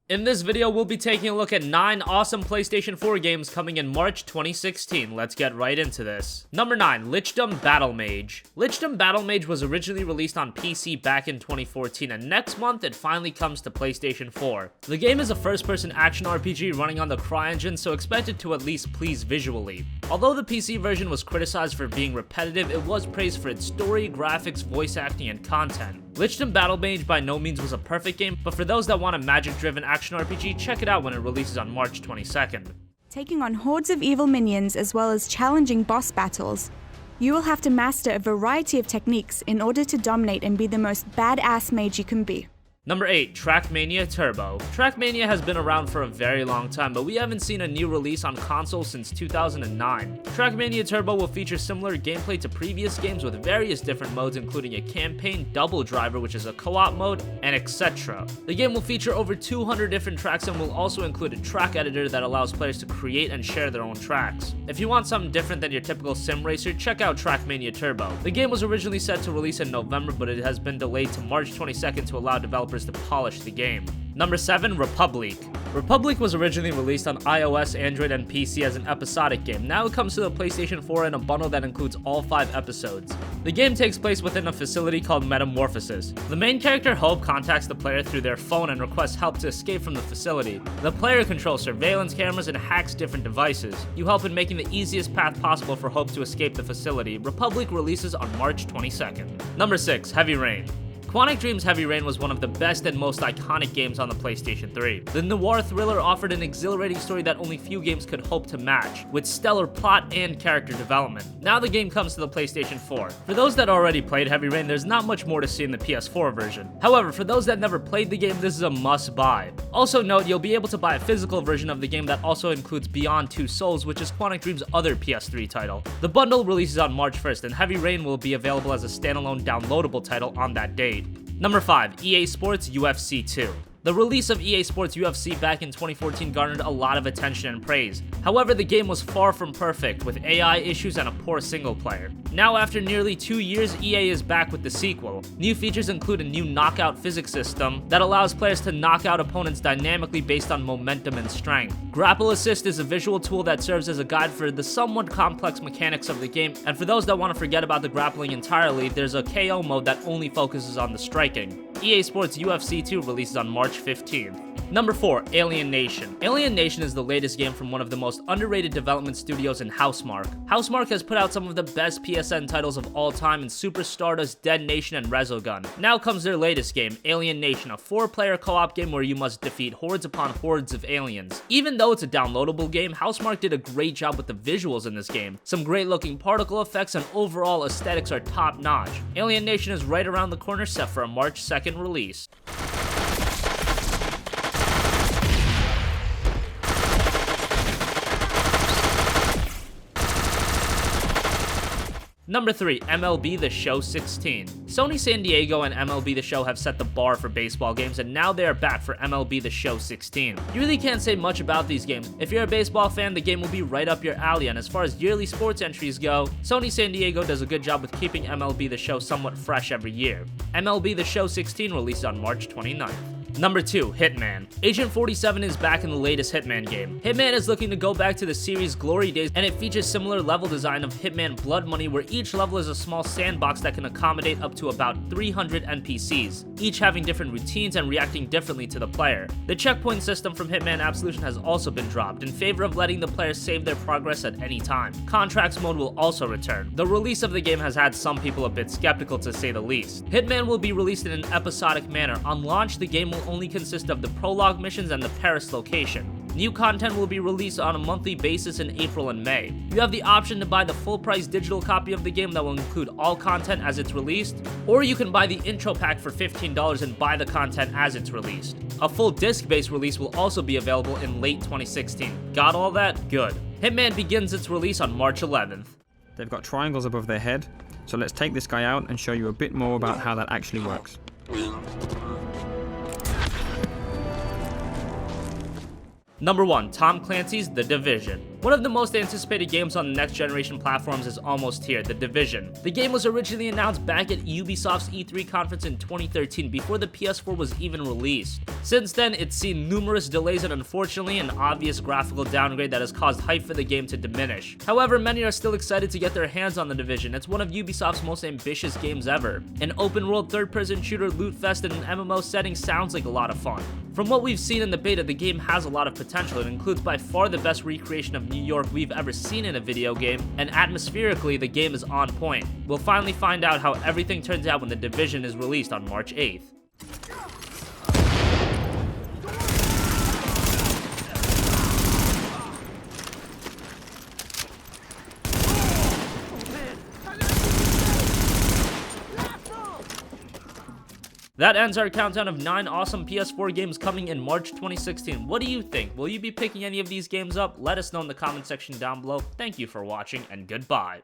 In this video, we'll be taking a look at 9 awesome PlayStation 4 games coming in March 2016. Let's get right into this. Number 9, Lichdom Battlemage. Lichdom Battlemage was originally released on PC back in 2014, and next month it finally comes to PlayStation 4. The game is a first-person action RPG running on the CryEngine, so expected to at least please visually. Although the PC version was criticized for being repetitive, it was praised for its story, graphics, voice acting, and content. Lichdom Battlemage by no means was a perfect game, but for those that want a magic-driven action RPG, check it out when it releases on March 22nd. Taking on hordes of evil minions as well as challenging boss battles, you will have to master a variety of techniques in order to dominate and be the most badass mage you can be. Number 8, Trackmania Turbo. Trackmania has been around for a very long time, but we haven't seen a new release on console since 2009. Trackmania Turbo will feature similar gameplay to previous games with various different modes, including a campaign, double driver, which is a co-op mode, and etc. The game will feature over 200 different tracks and will also include a track editor that allows players to create and share their own tracks. If you want something different than your typical sim racer, check out Trackmania Turbo. The game was originally set to release in November, but it has been delayed to March 22nd to allow developers to polish the game. Number 7, Republic. Republic was originally released on iOS, Android, and PC as an episodic game. Now it comes to the PlayStation 4 in a bundle that includes all 5 episodes. The game takes place within a facility called Metamorphosis. The main character, Hope, contacts the player through their phone and requests help to escape from the facility. The player controls surveillance cameras and hacks different devices. You help in making the easiest path possible for Hope to escape the facility. Republic releases on March 22nd. Number 6, Heavy Rain. Quantic Dream's Heavy Rain was one of the best and most iconic games on the PlayStation 3. The noir thriller offered an exhilarating story that only few games could hope to match, with stellar plot and character development. Now the game comes to the PlayStation 4. For those that already played Heavy Rain, there's not much more to see in the PS4 version. However, for those that never played the game, this is a must-buy. Also note, you'll be able to buy a physical version of the game that also includes Beyond Two Souls, which is Quantic Dream's other PS3 title. The bundle releases on March 1st, and Heavy Rain will be available as a standalone downloadable title on that date. Number 5, EA Sports UFC 2. The release of EA Sports UFC back in 2014 garnered a lot of attention and praise. However, the game was far from perfect, with AI issues and a poor single player. Now, after nearly 2 years, EA is back with the sequel. New features include a new knockout physics system that allows players to knock out opponents dynamically based on momentum and strength. Grapple Assist is a visual tool that serves as a guide for the somewhat complex mechanics of the game, and for those that want to forget about the grappling entirely, there's a KO mode that only focuses on the striking. EA Sports UFC 2 releases on March 15th. Number 4, Alienation. Alienation is the latest game from one of the most underrated development studios in Housemarque. Housemarque has put out some of the best PSN titles of all time in Super Stardust, Dead Nation, and Resogun. Now comes their latest game, Alienation, a 4-player co-op game where you must defeat hordes upon hordes of aliens. Even though it's a downloadable game, Housemarque did a great job with the visuals in this game. Some great looking particle effects and overall aesthetics are top notch. Alienation is right around the corner, set for a March 2nd release. Number 3, MLB The Show 16. Sony San Diego and MLB The Show have set the bar for baseball games, and now they are back for MLB The Show 16. You really can't say much about these games. If you're a baseball fan, the game will be right up your alley, and as far as yearly sports entries go, Sony San Diego does a good job with keeping MLB The Show somewhat fresh every year. MLB The Show 16 released on March 29th. Number 2, Hitman. Agent 47 is back in the latest Hitman game. Hitman is looking to go back to the series' glory days, and it features similar level design of Hitman Blood Money, where each level is a small sandbox that can accommodate up to about 300 NPCs, each having different routines and reacting differently to the player. The checkpoint system from Hitman Absolution has also been dropped, in favor of letting the player save their progress at any time. Contracts mode will also return. The release of the game has had some people a bit skeptical, to say the least. Hitman will be released in an episodic manner. On launch, the game will only consist of the prologue missions and the Paris location. New content will be released on a monthly basis in April and May. You have the option to buy the full-price digital copy of the game that will include all content as it's released, or you can buy the intro pack for $15 and buy the content as it's released. A full disc-based release will also be available in late 2016. Got all that? Good. Hitman begins its release on March 11th. They've got triangles above their head, so let's take this guy out and show you a bit more about how that actually works. Number 1, Tom Clancy's The Division. One of the most anticipated games on the next generation platforms is almost here, The Division. The game was originally announced back at Ubisoft's E3 conference in 2013 before the PS4 was even released. Since then, it's seen numerous delays and unfortunately an obvious graphical downgrade that has caused hype for the game to diminish. However, many are still excited to get their hands on The Division. It's one of Ubisoft's most ambitious games ever. An open-world third-person shooter loot fest in an MMO setting sounds like a lot of fun. From what we've seen in the beta, the game has a lot of potential. It includes by far the best recreation of New York we've ever seen in a video game, and atmospherically, the game is on point. We'll finally find out how everything turns out when The Division is released on March 8th. That ends our countdown of 9 awesome PS4 games coming in March 2016. What do you think? Will you be picking any of these games up? Let us know in the comment section down below. Thank you for watching, and goodbye.